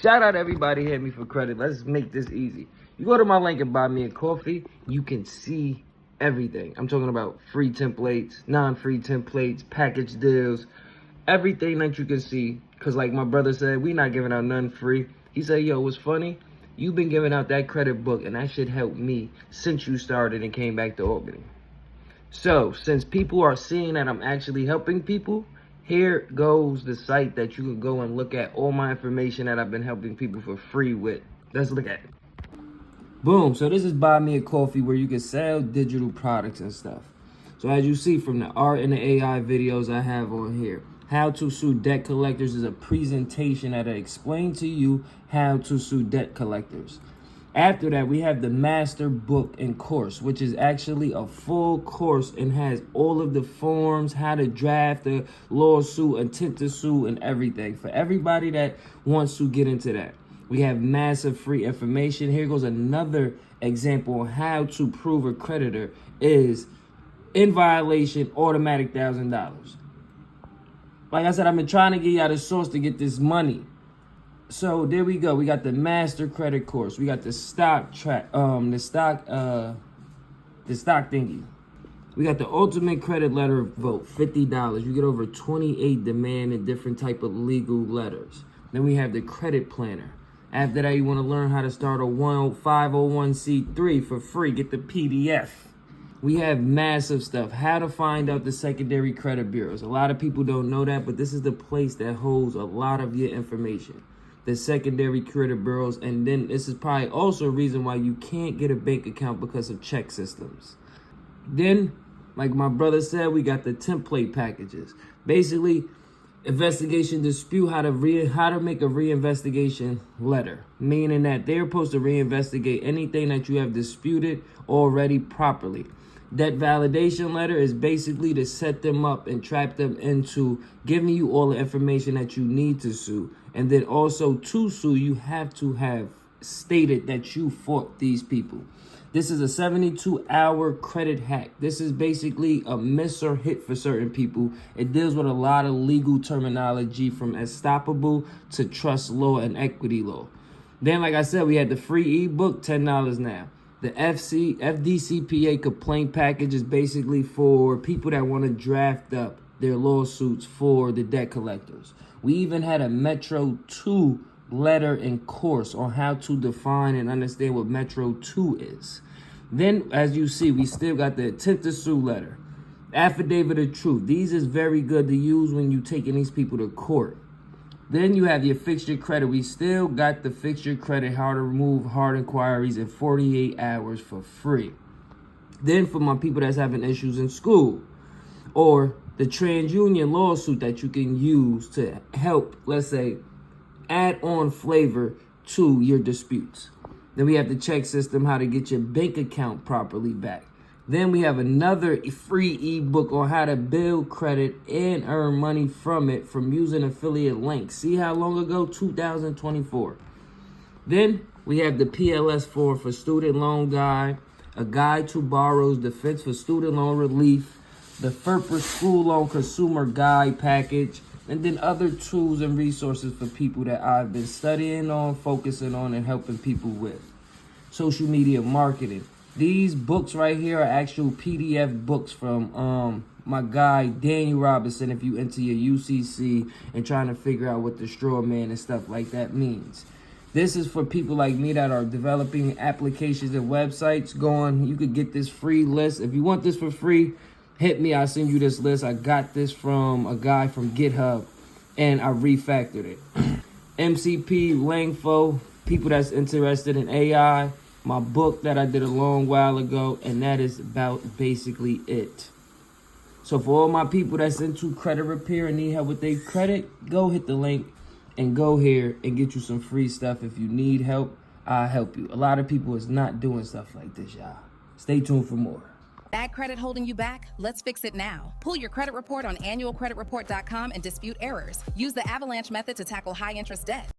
Shout out to everybody hitting me for credit. Let's make this easy. You go to my link and buy me a coffee, you can see everything. I'm talking about free templates, non-free templates, package deals, everything that you can see. Because like my brother said, we not giving out none free. He said, yo, what's funny? You've been giving out that credit book, and that shit helped me since you started and came back to Albany. So, since people are seeing that I'm actually helping people, here goes the site that you can go and look at all my information that I've been helping people for free with. Let's look at it. Boom. So this is Buy Me a Coffee, where you can sell digital products and stuff. So as you see from the art and the AI videos I have on here, how to sue debt collectors is a presentation that I explain to you how to sue debt collectors. After that, we have the master book and course, which is actually a full course and has all of the forms, how to draft a lawsuit, intent to sue, and everything for everybody that wants to get into that. We have massive free information. Here goes another example on how to prove a creditor is in violation, automatic $1,000. Like I said, I've been trying to get you out of source to get this money. So there we go. We got the master credit course. We got the stock track, the stock thingy. We got the ultimate credit letter vote, $50. You get over 28 demand and different type of legal letters. Then we have the credit planner. After that, you want to learn how to start a 501c3 for free. Get the PDF. We have massive stuff. How to find out the secondary credit bureaus. A lot of people don't know that, but this is the place that holds a lot of your information. The secondary credit bureaus, and then this is probably also a reason why you can't get a bank account because of check systems. Then, like my brother said, we got the template packages. Basically, investigation dispute, how to make a reinvestigation letter, meaning that they're supposed to reinvestigate anything that you have disputed already properly. That validation letter is basically to set them up and trap them into giving you all the information that you need to sue. And then also to sue, you have to have stated that you fought these people. This is a 72-hour credit hack. This is basically a miss or hit for certain people. It deals with a lot of legal terminology from estoppel to trust law and equity law. Then, like I said, we had the free ebook, $10 now. The FDCPA complaint package is basically for people that want to draft up their lawsuits for the debt collectors. We even had a Metro 2 letter and course on how to define and understand what Metro 2 is. Then, as you see, we still got the intent to sue letter, affidavit of truth. These is very good to use when you taking these people to court. Then you have your fixture credit. We still got the fixture credit, how to remove hard inquiries in 48 hours for free. Then for my people that's having issues in school, or the TransUnion lawsuit that you can use to help, let's say, add on flavor to your disputes. Then we have the check system, how to get your bank account properly back. Then we have another free ebook on how to build credit and earn money from it from using affiliate links. See how long ago? 2024. Then we have the PLS4 for student loan guide, a guide to borrower's defense for student loan relief, the FERPA school loan consumer guide package, and then other tools and resources for people that I've been studying on, focusing on, and helping people with. Social media marketing. These books right here are actual PDF books from my guy, Daniel Robinson, if you into your UCC and trying to figure out what the straw man and stuff like that means. This is for people like me that are developing applications and websites. You could get this free list. If you want this for free, hit me. I'll send you this list. I got this from a guy from GitHub, and I refactored it. MCP, Langfo, people that's interested in AI. My book that I did a long while ago, and that is about basically it. So for all my people that's into credit repair and need help with their credit, go hit the link and go here and get you some free stuff. If you need help, I'll help you. A lot of people is not doing stuff like this, y'all. Stay tuned for more. Bad credit holding you back? Let's fix it now. Pull your credit report on annualcreditreport.com and dispute errors. Use the avalanche method to tackle high interest debt.